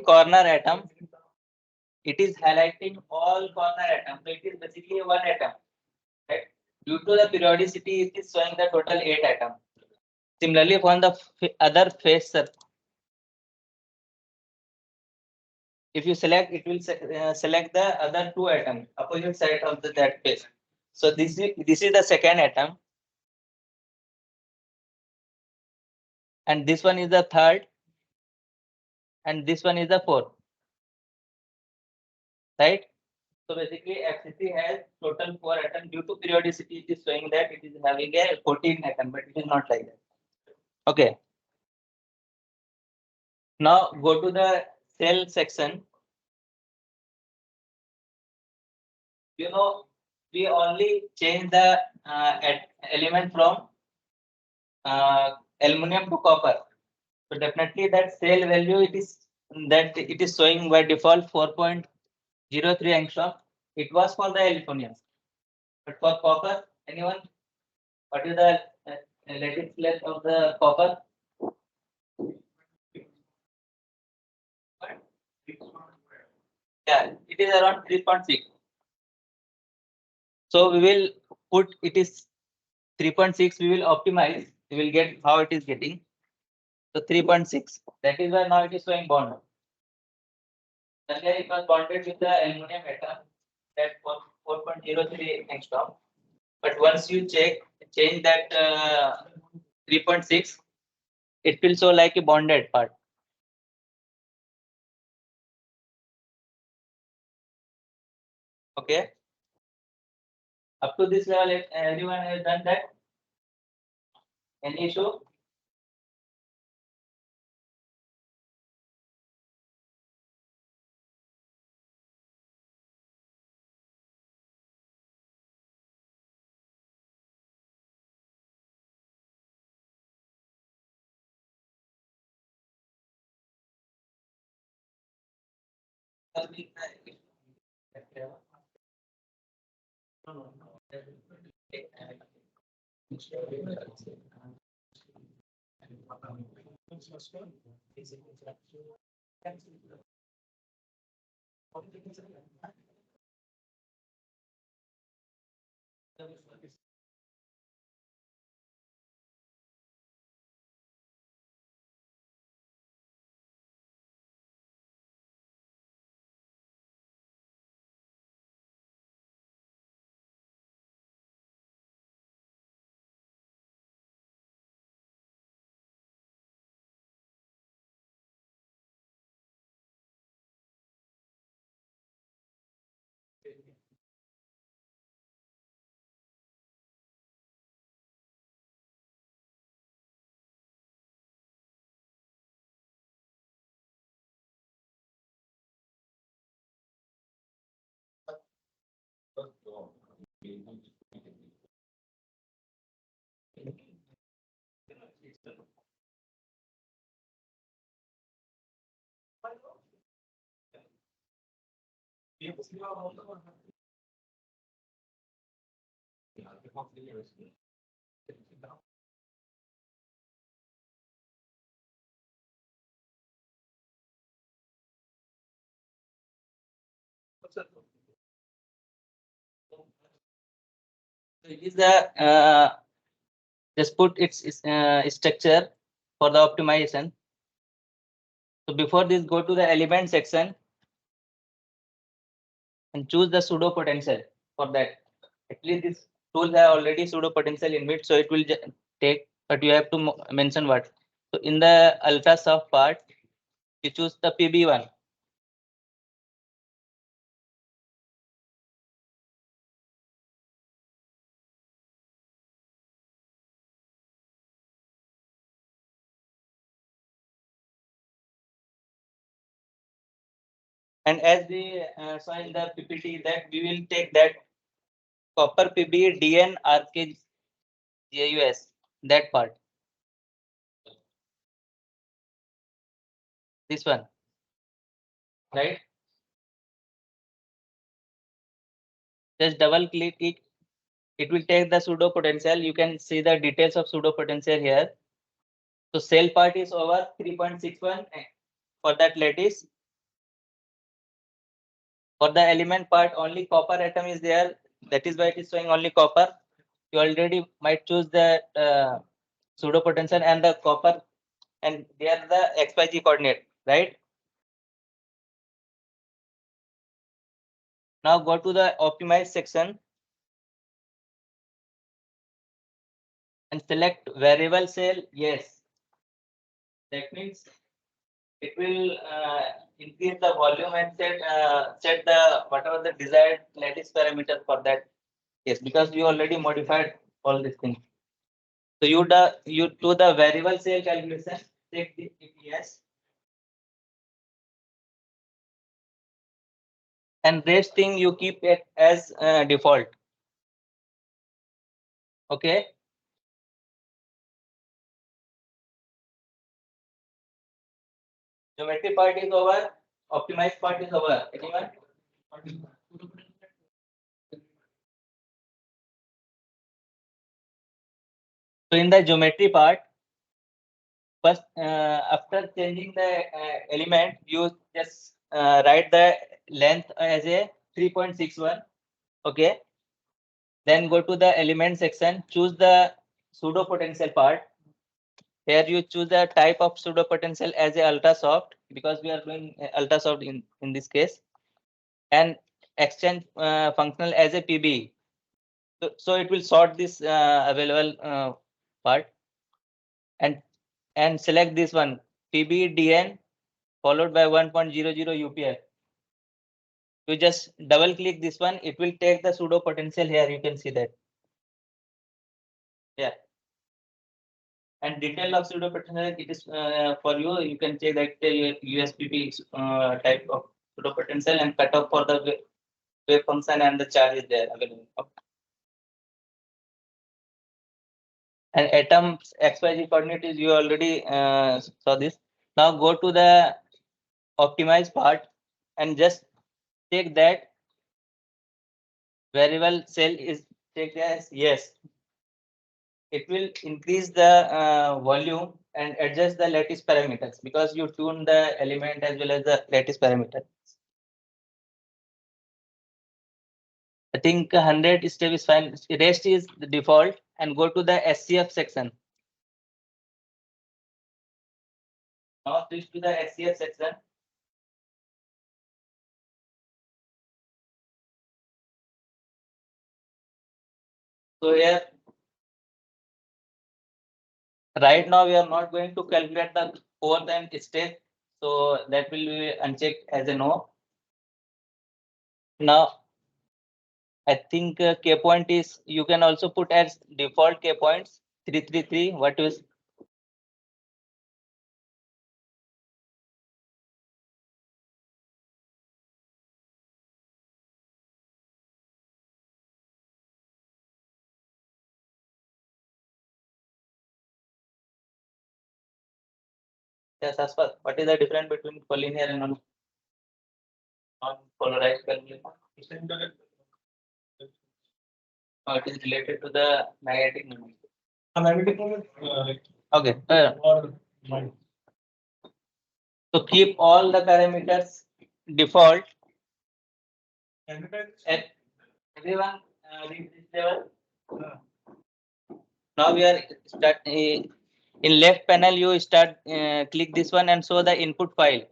Speaker 1: corner atom, it is highlighting all corner atoms. So it is basically one atom, right? Due to the periodicity, it is showing the total 8 atoms. Similarly, on the other face, if you select, it will select the other 2 atoms, opposite side of that face. So this is the second atom, and this one is the third, and this one is the fourth, right? So basically, FCC has total 4 atoms. Due to periodicity, it is showing that it is having a 14 atom, but it is not like that. Okay. Now go to the cell section. You know, we only change the element from aluminum to copper. So definitely that cell value it is showing by default 4.03 angstrom. It was for the aluminum, but for copper Anyone? What is the lattice length of the copper? Yeah, it is around 3.6. So we will put it is 3.6. We will optimize. We will get how it is getting. So 3.6. That is why now it is showing bond. Earlier it was bonded with the aluminum atom at 4.03 angstrom. But once you change that 3.6, it will show like a bonded part. Okay. Up to this level, everyone has done that. Any issue? It is the just put its structure for the optimization. So before this, go to the element section and choose the pseudo potential for that. Actually, this tool have already pseudo potential in it, so it will take, but you have to mention what. So in the ultra soft part, you choose the PB1. And as we saw in the PPT, that we will take that copper PB DN RK JUS, that part. This one, right? Just double click it. It will take the pseudo potential. You can see the details of pseudo potential here. So cell part is over 3.61 for that lattice. For the element part, only copper atom is there. That is why it is showing only copper. You already might choose the pseudo potential and the copper, and there the XYZ coordinate, right? Now go to the optimize section and select variable cell. Yes, that means it will increase the volume and set the whatever the desired lattice parameter for that. Yes, because you already modified all these things. So you do the variable cell calculation. Check the yes, and rest thing you keep it as default. Okay. Geometry part is over. Optimized part is over. Anyone? So in the geometry part, first, after changing the element, you just write the length as a 3.61. Okay. Then go to the element section, choose the pseudo potential part. Here you choose the type of pseudo potential as a ultra soft, because we are doing ultra soft in this case, and exchange functional as a PB. So it will sort this available part, and select this one PBDN followed by 1.00 UPF. You just double click this one, it will take the pseudo potential here. You can see that. Yeah. And detail of pseudo potential, it is for you. You can check that USPP type of pseudo potential and cut off for the wave function, and the charge is there available. And atoms XYZ coordinate is you already saw this. Now go to the optimize part and just check that variable cell is checked as yes. It will increase the volume and adjust the lattice parameters, because you tune the element as well as the lattice parameter. I think 100 step is fine. Rest is the default, and go to the SCF section. Now switch to the SCF section. So here, right now we are not going to calculate the fourth and state, so that will be unchecked as a no. Now, I think K point is, you can also put as default K points 333. What is? Yes, as far. What is the difference between collinear and non-polarized calculation? It is related to the magnetic moment. Okay. So keep all the parameters default. And everyone reach this level. Now we are start in left panel. You start click this one and show the input file.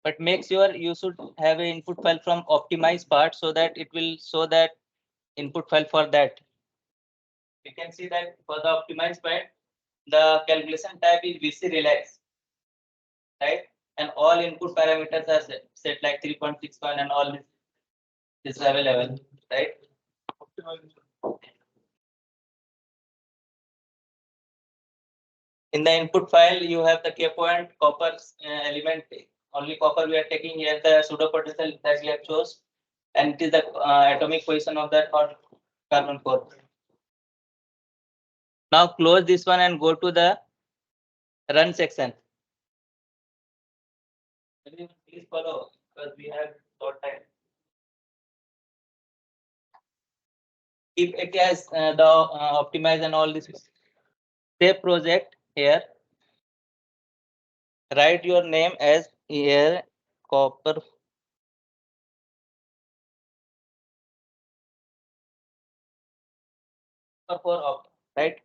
Speaker 1: But make sure you should have an input file from optimize part, so that it will show that input file for that. You can see that for the optimized part, the calculation type is VC relax, right? And all input parameters are set like 3.61, and all this is available, right? In the input file, you have the K point copper element. Only copper we are taking here, the pseudo potential that we have chose, and it is the atomic position of that carbon core. Now close this one and go to the run section. Please follow, because we have short time. Keep it as the optimize and all this. Save project here. Write your name as here copper for op, right?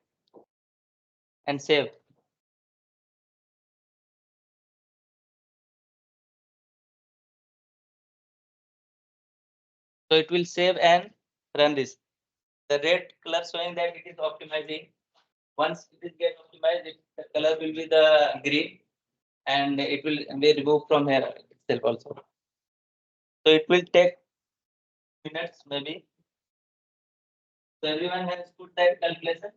Speaker 1: And save. So it will save and run this. The red color showing that it is optimizing. Once it is get optimized, the color will be the green, and it will be removed from here itself also. So it will take minutes maybe. So everyone has put that calculation.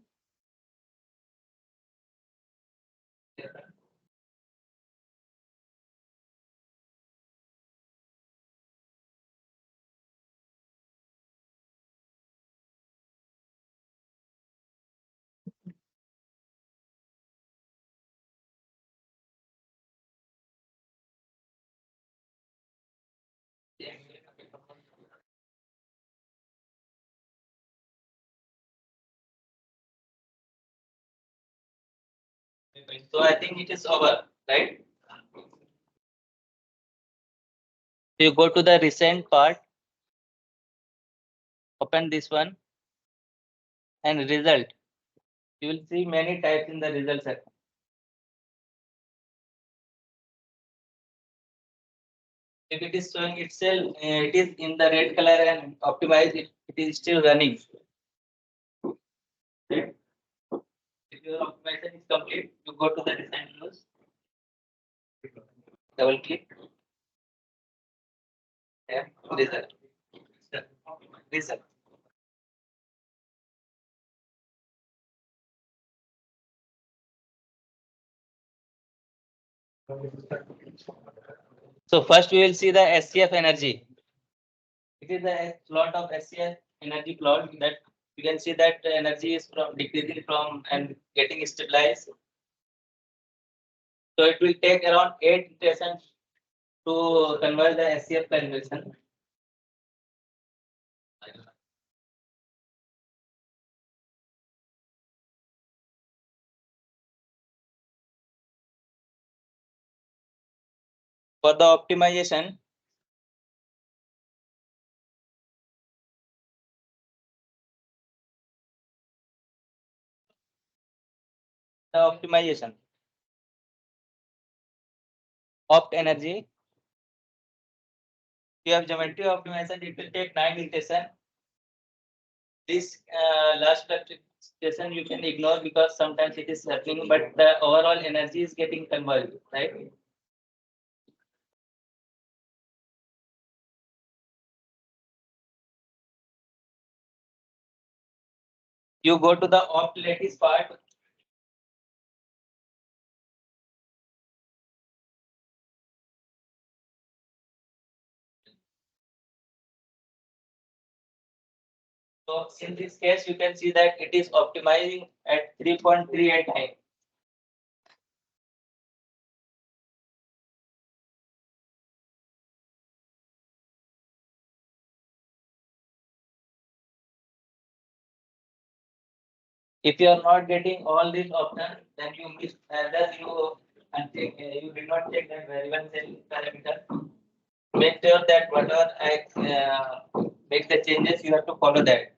Speaker 1: So I think it is over, right? You go to the recent part, open this one, and result. You will see many types in the result section. If it is showing itself, it is in the red color and optimized, it is still running. Right? If your optimization is complete, you go to the design views, double click, and result. Result. So first we will see the SCF energy. It is a plot of SCF energy plot that you can see that the energy is from decreasing from and getting stabilized. So it will take around 8 iterations to convert the SCF calculation. For the optimization, opt energy, you have geometry optimization, it will take 9 iterations. This last fluctuation you can ignore because sometimes it is happening, but the overall energy is getting converged, right? You go to the opt lattice part. So in this case, you can see that it is optimizing at 3.38 time. If you are not getting all these options, then you miss either you did not check that variable cell parameter. Make sure that whatever I make the changes, you have to follow that.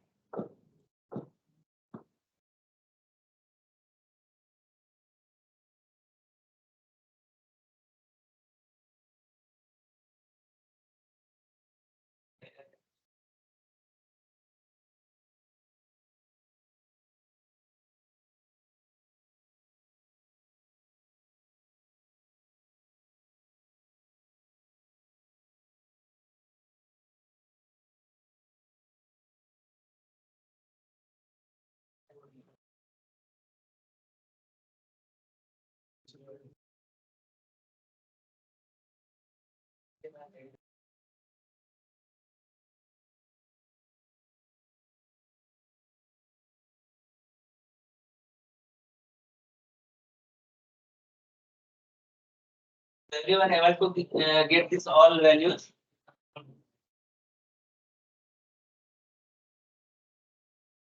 Speaker 1: Everyone able to get this all values.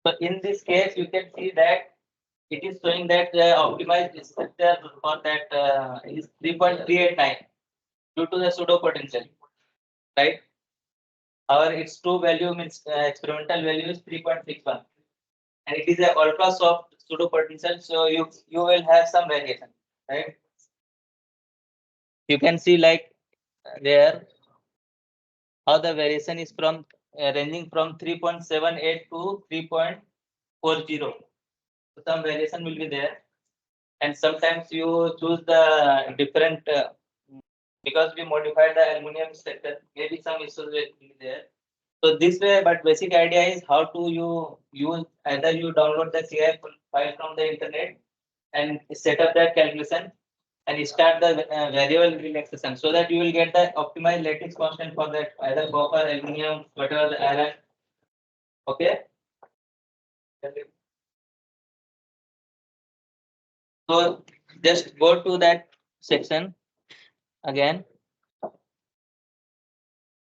Speaker 1: So in this case, you can see that it is showing that the optimized structure for that is 3.389 due to the pseudo potential, right? Our its true value means experimental value is 3.61, and it is a ultra soft pseudo potential, so you will have some variation, right? You can see like there how the variation is from ranging from 3.78 to 3.40. So some variation will be there, and sometimes you choose the different because we modified the aluminum structure, maybe some issues will be there. So this way, but basic idea is how to you use either you download the CI file from the internet and set up that calculation and start the variable relaxation so that you will get the optimized lattice constant for that either copper, aluminum, whatever the iron. Okay. So just go to that section again.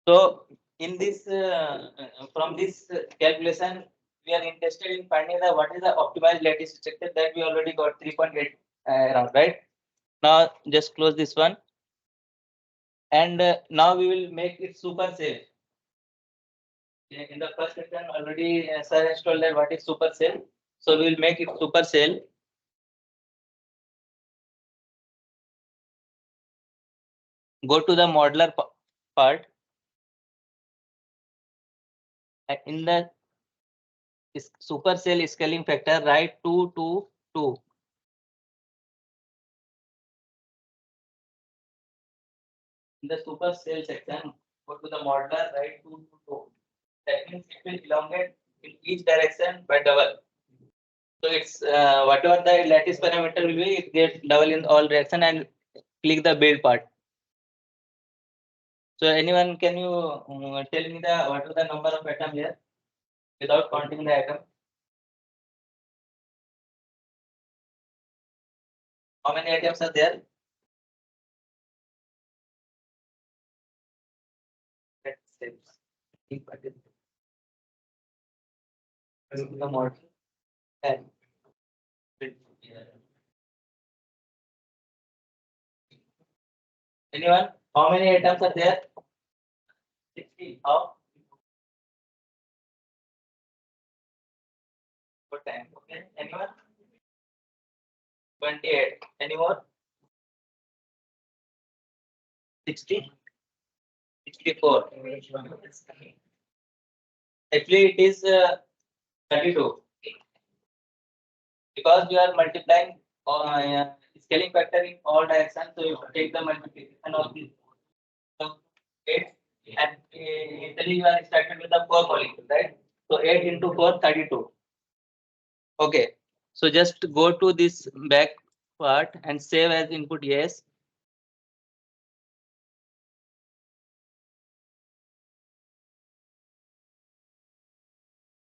Speaker 1: So in this from this calculation, we are interested in finding the what is the optimized lattice structure that we already got 3.8 around, right? Now just close this one. And now we will make it supercell. In the first section already sir has told that what is supercell. So we will make it supercell. Go to the modeler part. In the supercell scaling factor, write 2 to 2. In the supercell section, go to the modeler, write 2 to 2. That means it will elongate in each direction by double. So it's whatever the lattice parameter will be, it gets double in all direction, and click the build part. So anyone, can you tell me what is the number of atom here without counting the atom? How many atoms are there? Let's say the model. And anyone? How many atoms are there? 60. How? What time? Okay. Anyone? 28. Any more? 60? 64. Actually, it is 32. Because we are multiplying scaling factor in all directions, so you take the multiplication of this. So 8, and initially you are started with the 4 molecule, right? So 8 into 4, 32. Okay. So just go to this back part and save as input yes.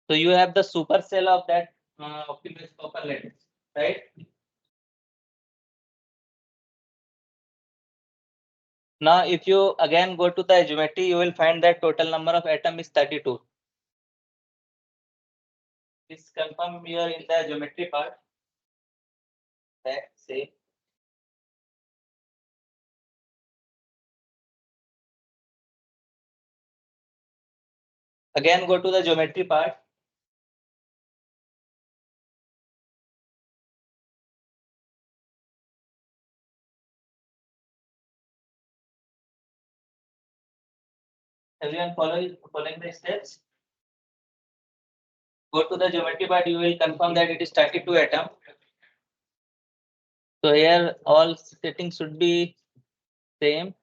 Speaker 1: So you have the supercell of that optimized copper lattice, right? Now, if you again go to the geometry, you will find that total number of atom is 32. Please confirm here in the geometry part. Back, save. Again, go to the geometry part. Everyone following the steps? Go to the geometry part, you will confirm that it is 32 atom. So here all settings should be same.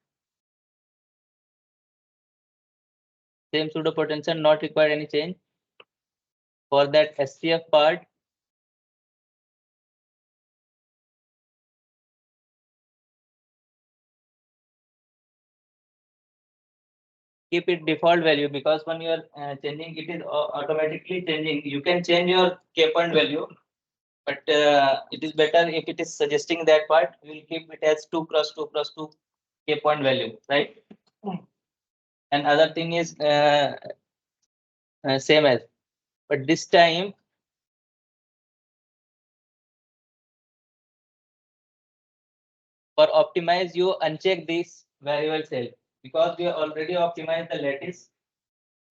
Speaker 1: Same pseudo potential, not required any change. For that SCF part, keep it default value, because when you are changing, it is automatically changing. You can change your K point value, but it is better if it is suggesting that part, we will keep it as 2 cross 2 cross 2 K point value, right? And other thing is same as, but this time for optimize, you uncheck this variable cell, because we already optimized the lattice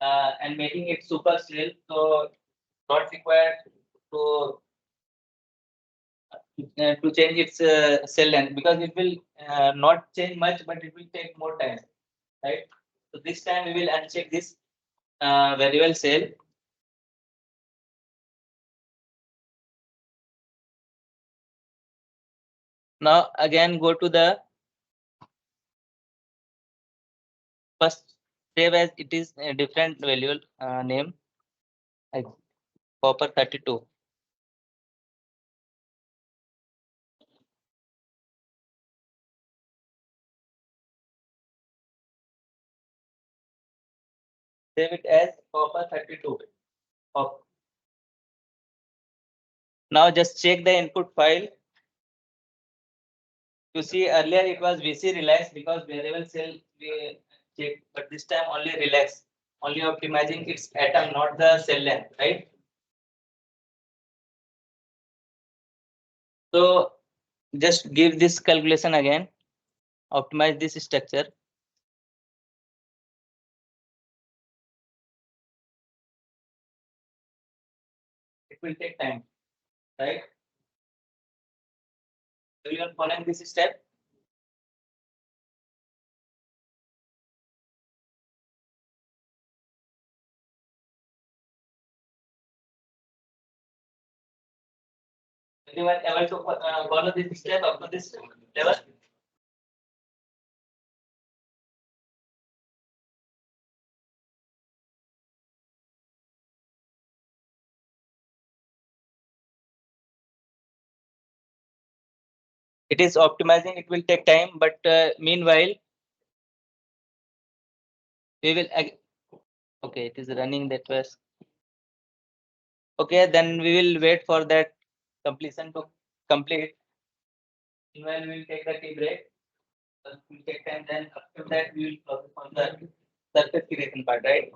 Speaker 1: and making it super cell, so not required to change its cell length, because it will not change much, but it will take more time, right? So this time we will uncheck this variable cell. Now again go to the first, save as it is a different value name, like copper 32. Save it as copper 32. Oh. Now just check the input file. You see earlier it was VC relax, because variable cell we check, but this time only relax, only optimizing its atom, not the cell length, right? So just give this calculation again, optimize this structure. It will take time, right? So you are following this step. Anyone able to follow this step up to this level? It is optimizing, it will take time, but meanwhile, we will, okay, it is running that was. Okay, then we will wait for that completion to complete. Meanwhile, we will take the tea break. It will take time, then after that, we will focus on the surface creation part, right?